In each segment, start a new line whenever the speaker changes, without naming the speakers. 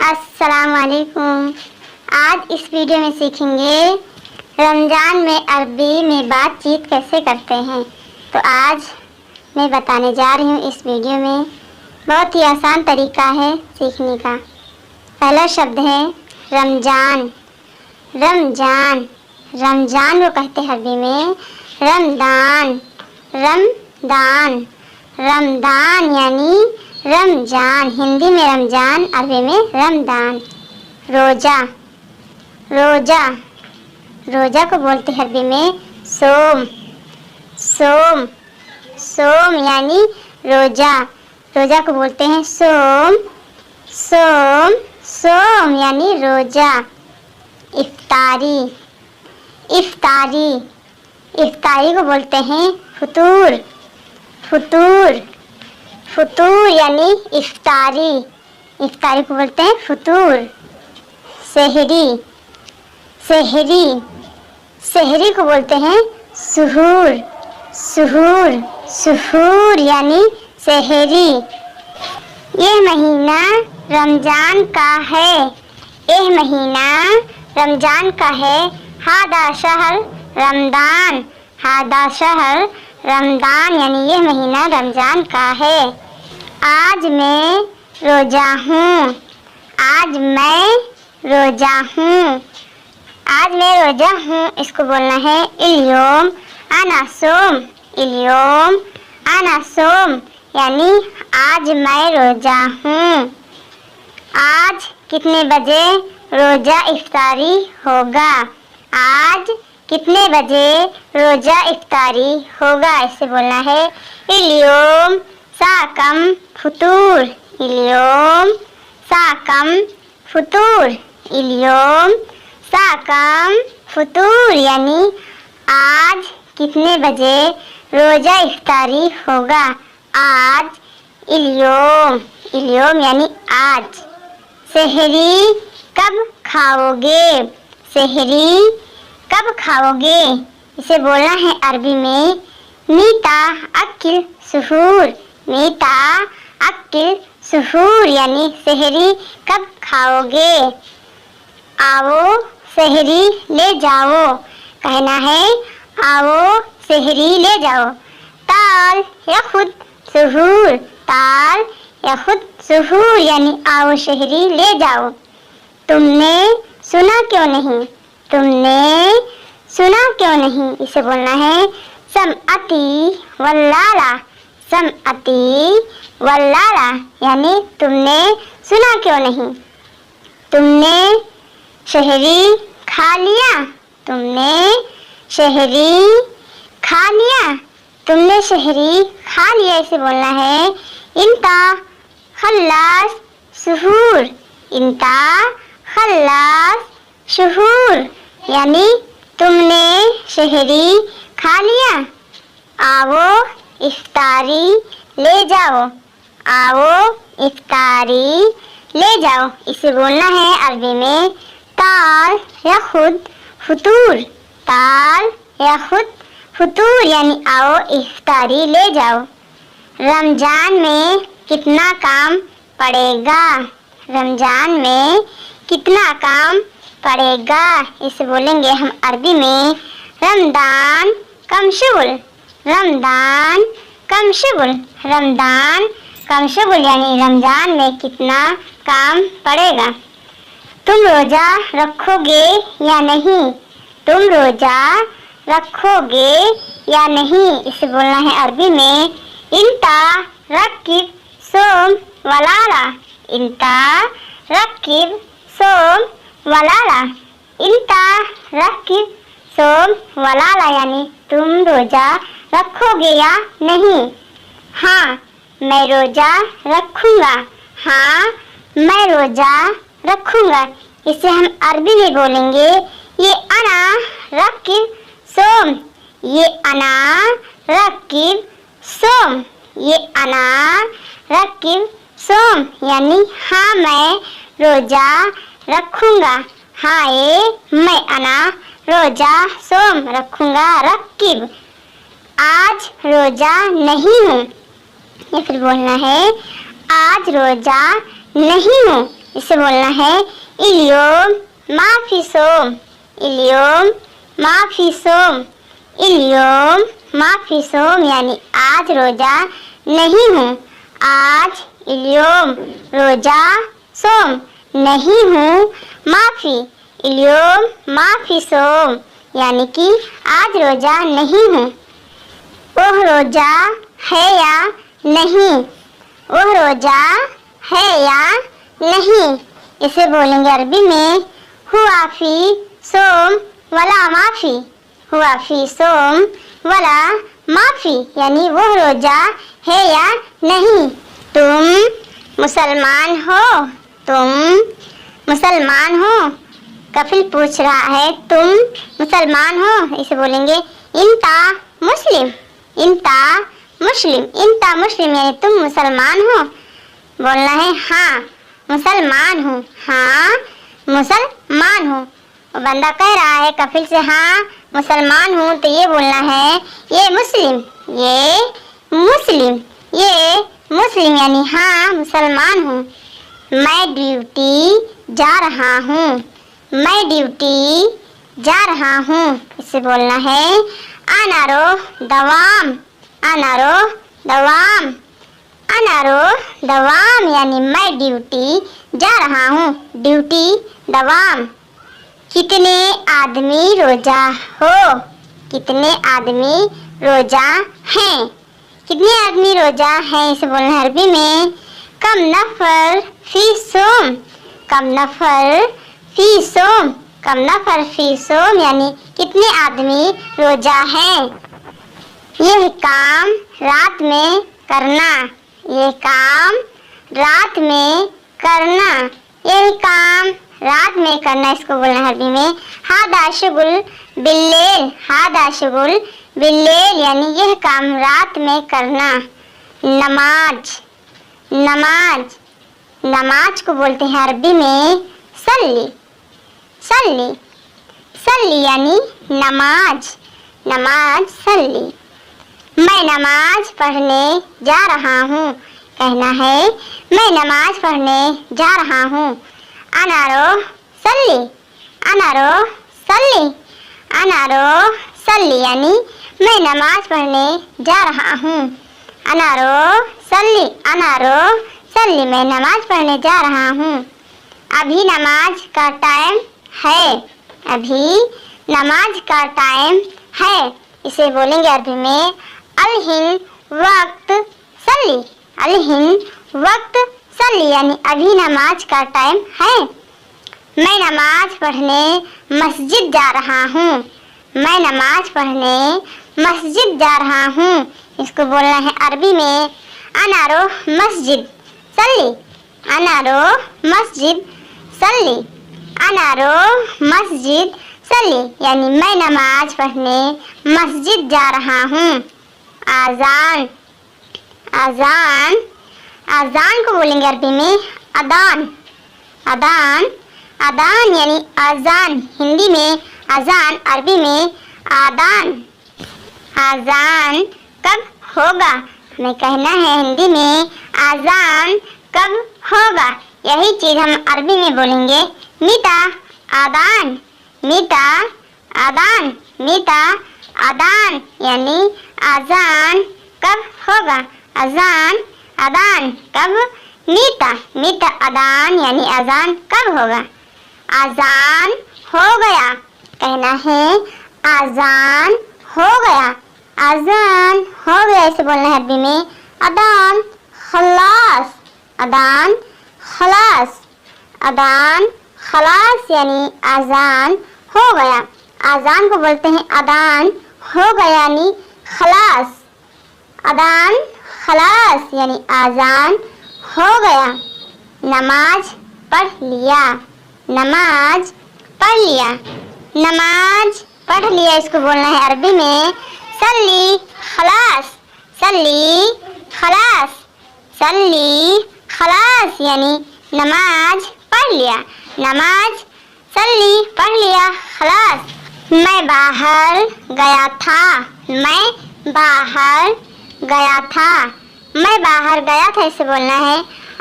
السلام علیکم۔ آج اس ویڈیو میں سیکھیں گے رمضان میں عربی میں بات چیت کیسے کرتے ہیں۔ تو آج میں بتانے جا رہی ہوں اس ویڈیو میں، بہت ہی آسان طریقہ ہے سیکھنے کا۔ پہلا شبد ہے رمضان۔ رمضان رمضان کو کہتے ہیں عربی میں رمضان۔ رمضان رمضان یعنی رمضان، ہندی میں رمضان، عربی میں رمضان۔ روزہ روزہ روزہ کو بولتے ہیں عربی میں صوم۔ صوم صوم یعنی روزہ، روزہ کو بولتے ہیں صوم۔ صوم صوم یعنی روزہ۔ افطاری افطاری افطاری کو بولتے ہیں فطور۔ فطور فطور یعنی افطاری، افطاری کو بولتے ہیں فطور۔ سحری سحری سحری کو بولتے ہیں سحور۔ سحور سحور یعنی سحری۔ یہ مہینہ رمضان کا ہے، یہ مہینہ رمضان کا ہے۔ ہذا شہر رمضان، ہذا شہر رمضان یعنی یہ مہینہ رمضان کا ہے۔ آج میں روزہ ہوں، آج میں روزہ ہوں، آج میں روزہ ہوں، اس کو بولنا ہے الیوم انا صوم۔ الیوم انا صوم یعنی آج میں روزہ ہوں۔ آج کتنے بجے روزہ افطاری ہوگا، آج کتنے بجے روزہ افطاری ہوگا، اسے بولنا ہے الیوم ساکم فطور۔ الیوم ساکم فطور، الیوم ساکم فطور یعنی آج کتنے بجے روزہ افطاری ہوگا، آج الیوم الیوم یعنی آج۔ سحری کب کھاؤ گے، سحری کب کھاؤ گے، اسے بولنا ہے عربی میں میتا اکل سحور۔ میتا اکل سحور یعنی سحری کب کھاؤ گے۔ آؤ سحری لے جاؤ، کہنا ہے آؤ سحری لے جاؤ۔ تعال یاخد سحور، تعال یاخد سحور یعنی آؤ سحری لے جاؤ۔ تم نے سنا کیوں نہیں، تم نے سنا کیوں نہیں، اسے بولنا ہے سمعتی واللالہ۔ سمعتی واللالہ یعنی تم نے سنا کیوں نہیں۔ تم نے سحری کھا لیا، تم نے سحری کھا لیا، تم نے سحری کھا لیا، اسے بولنا ہے انتا خلاص سحور۔ انتا خلاص سحور یعنی تم نے سحری کھا لیا، آؤ افطاری لے جاؤ، آؤ افطاری لے جاؤ، اسے بولنا ہے عربی میں تعال یاخد فطور۔ تعال یاخد فطور یعنی آؤ افطاری لے جاؤ۔ رمضان میں کتنا کام پڑے گا، رمضان میں کتنا کام پڑے گا، اسے بولیں گے ہم عربی میں رمضان کم شغل۔ رمضان کم شغل رمضان کم شغل یعنی رمضان میں کتنا کام پڑے گا۔ تم روزہ رکھو گے یا نہیں، تم روزہ رکھو گے یا نہیں، اسے بولنا ہے عربی میں انتا رکب صوم ولالہ۔ انتا رکب صوم ولالہ، انتا رکب صوم ولالہ یعنی تم روزہ رکھو گے یا نہیں۔ ہاں میں روزہ رکھوں گا، ہاں میں روزہ رکھوں گا، اسے ہم عربی میں بولیں گے یہ انا رکب صوم۔ یہ انا رکب صوم، یہ انا رکب صوم یعنی ہاں میں روزہ رکھوں گا، ہاں میں انا روزہ صوم رکھوں گا۔ رکب آج روزہ نہیں ہوں، یہ پھر بولنا ہے آج روزہ نہیں ہوں، इसे बोलना है इलियोम माफिसोम, इलियोम माफिसोम, इलियोम माफिसोम यानी आज रोजा नहीं हूँ, आज इलियोम रोजा सोम नहीं हूँ, माफी इलियोम माफिसोम यानी कि आज रोजा नहीं हूँ। वह रोजा है या नहीं, वह रोजा है या नहीं, इसे बोलेंगे अरबी में हुआ फी सोम वला माफी, हुआ फी सोम वला माफी यानी वह रोजा है या नहीं। तुम मुसलमान हो, तुम मुसलमान हो, कफिल पूछ रहा है तुम मुसलमान हो, इसे बोलेंगे इंता मुस्लिम, इंता मुस्लिम, इंता मुस्लिम यानी तुम मुसलमान हो। बोलना है हाँ मुसलमान हूँ, हाँ मुसलमान हूँ। बंदा कह रहा है कफिल से हाँ मुसलमान हूँ, तो ये बोलना है ये मुस्लिम, ये मुस्लिम, ये मुस्लिम यानी हाँ मुसलमान हूँ। मैं ड्यूटी जा रहा हूँ, मैं ड्यूटी जा रहा हूँ, इसे बोलना है अनारो दवाम, अनारो दवाम, अनारो दवाम यानी मैं ड्यूटी जा रहा हूँ, ड्यूटी दवाम। कितने आदमी रोजा हो, कितने आदमी रोजा हैं, कितने आदमी रोजा हैं, इसे बोलना है अरबी में कम नफर फी सोम, कम नफर फी सोम, कम नफर फी सोम यानी कितने आदमी रोजा हैं। यह काम रात में करना, यह काम रात में करना, यह काम रात में करना, इसको बोलना है अरबी में हादा शुगुल बिल्लेल, हादा शुगुल बिल्लेल यानी यह काम रात में करना। नमाज, नमाज, नमाज को बोलते हैं अरबी में सल्ली, सल्ली, सल्ली यानी नमाज, नमाज सल्ली। मैं नमाज पढ़ने जा रहा हूँ, कहना है मैं नमाज पढ़ने जा रहा हूँ। अनारो सल्ली, अनारो सल्ली, अनारो सल्ली यानी मैं नमाज पढ़ने जा रहा हूँ। अनारो सल्ली, अनारो सल्ली मैं नमाज पढ़ने जा रहा हूँ। अभी नमाज का टाइम है, अभी नमाज का टाइम है, इसे बोलेंगे अरबी में अलहिन वक्त सल्ली, अलहिन वक्त सल्ली यानी अभी नमाज का टाइम है। मैं नमाज पढ़ने मस्जिद जा रहा हूँ, मैं नमाज पढ़ने मस्जिद जा रहा हूँ, इसको बोलना है अरबी में अनारो मस्जिद सल्ली, अनारो मस्जिद सल्ली, अनारो मस्जिद सल्ली यानी मैं नमाज पढ़ने मस्जिद जा रहा हूँ। आज़ान, आज़ान, आज़ान को बोलेंगे अरबी में अदान, अदान, अदान यानी आज़ान, हिंदी में अजान, अरबी में आदान। आज़ान कब होगा, हमें कहना है हिंदी में आज़ान कब होगा, यही चीज़ हम अरबी में बोलेंगे मीता आदान, मीता आदान, मीता आदान यानी आज़ान कब होगा, अजान अदान कब, मीता, मीता अदान यानी अजान कब होगा। आज़ान हो गया, कहना है आज़ान हो गया, आज़ान हो गया, इसे बोलना है अरबी में अदान खलास, अदान खलास, अदान खलास यानी आज़ान हो गया। आज़ान को बोलते हैं अदान हो गया यानी खलास, अदान खलास यानी आज़ान हो गया। नमाज पढ़ लिया, नमाज पढ़ लिया, नमाज पढ़ लिया, इसको बोलना है अरबी में सल्ली खलास, सल्ली खलास, सल्ली खलास यानी नमाज पढ़ लिया, नमाज सल्ली पढ़ लिया खलास। मैं बाहर गया था, मैं बाहर गया था, मैं बाहर गया था, इसे बोलना है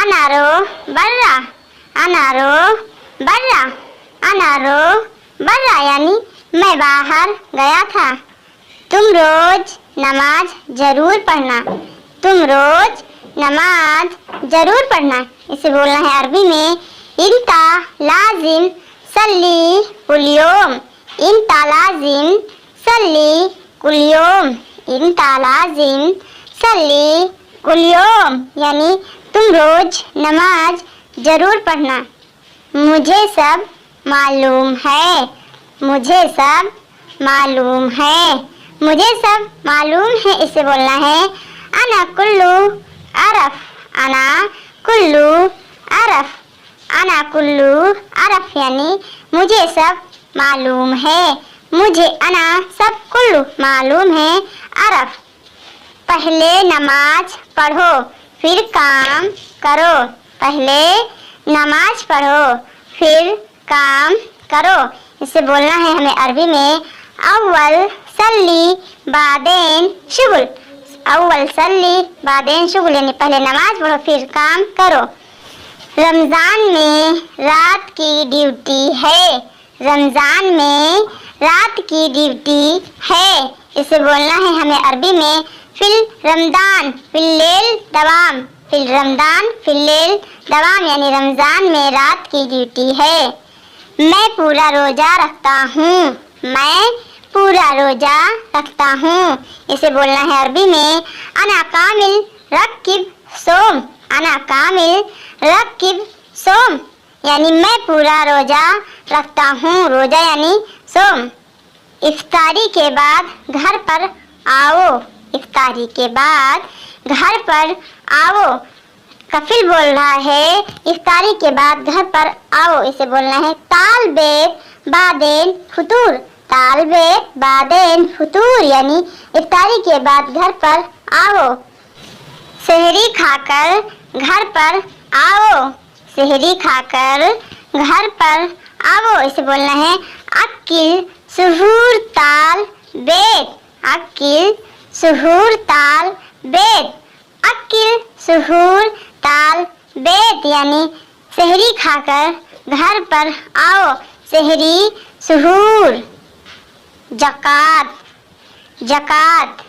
अनारो बर्रा, अनारो बर्रा, अनारो बर्रा यानी मैं बाहर गया था। तुम रोज नमाज जरूर पढ़ना, तुम रोज नमाज जरूर पढ़ना। इसे बोलना है अरबी में इंता लाजिम सल्ली कुल यौम, इंता लाजिम सल्ली कुल यौम, इंता लाजिम सल्ली कुल यौम यानी तुम रोज नमाज जरूर पढ़ना। मुझे सब मालूम है, मुझे सब मालूम है, मुझे सब मालूम है। इसे बोलना है अना कुल्लू अरफ, अना कुल्लू अरफ, अना कुल्लू अरफ यानी मुझे सब मालूम है, मुझे अना सब कुल्लू मालूम है अरफ। पहले नमाज पढ़ो फिर काम करो, पहले नमाज पढ़ो फिर काम करो। इसे बोलना है हमें अरबी में अव्वल सल्ली बादेन शुगुल, अव्वल सल्ली बादेन शुगुल यानी पहले नमाज पढ़ो फिर काम करो। रमज़ान में रात की ड्यूटी है, रमज़ान में रात की ड्यूटी है। इसे बोलना है हमें अरबी में फिल रमदान फिल लेल दवाम, फिल रमदान फिल लेल दवाम यानी रमज़ान में रात की ड्यूटी है। मैं पूरा रोज़ा रखता हूँ, मैं पूरा रोज़ा रखता हूँ। इसे बोलना है अरबी में अना कामिल रक्किब सोम, अना कामिल रक्किब सोम यानी मैं पूरा रोज़ा रखता हूँ, रोज़ा यानी सोम। इफ्तारी के बाद घर पर आओ, इफ्तारी के बाद घर पर आओ। कफिल बोल रहा है इफ्तारी के बाद घर पर आओ। इसे बोलना है ताल बेत बादेन फुतूर, ताल बेत बादेन फुतूर यानी इफ्तारी के बाद घर पर आओ। सहरी खाकर घर पर आओ, सहरी खाकर घर पर आओ। इसे बोलना है अक्किल सुहूर ताल बेत, अक्किल सुहूर ताल बेत, अक्किल सुहूर ताल बेत यानी सहरी खाकर घर पर आओ, सहरी सुहूर। जकात, जकात,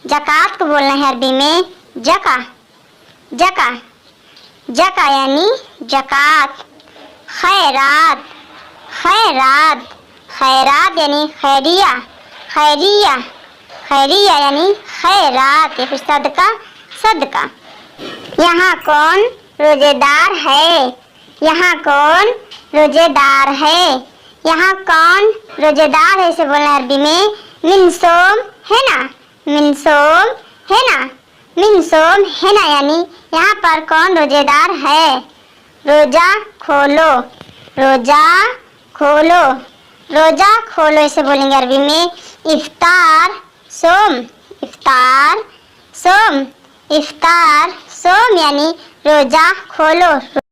जकात को बोलना है अरबी में जका, जका, जका यानी जकात। खैरात, खैरात, खैरात यानी खैरिया, खैरिया, खैरिया यानी खैरात या फिर सदका, सदका। यहाँ कौन रोजेदार है, यहाँ कौन रोजेदार है, यहाँ कौन रोजेदार है। इसे बोलना अरबी में मिनसोम है ना, मिनसोम है ना, मिनसोम है ना यानी यहाँ पर कौन रोजेदार है। रोजा खोलो, रोजा खोलो, रोजा खोलो। इसे बोलेंगे अरबी में इफ्तार सोम, इफ्तार सोम, इफ्तार सोम यानी रोजा खोलो।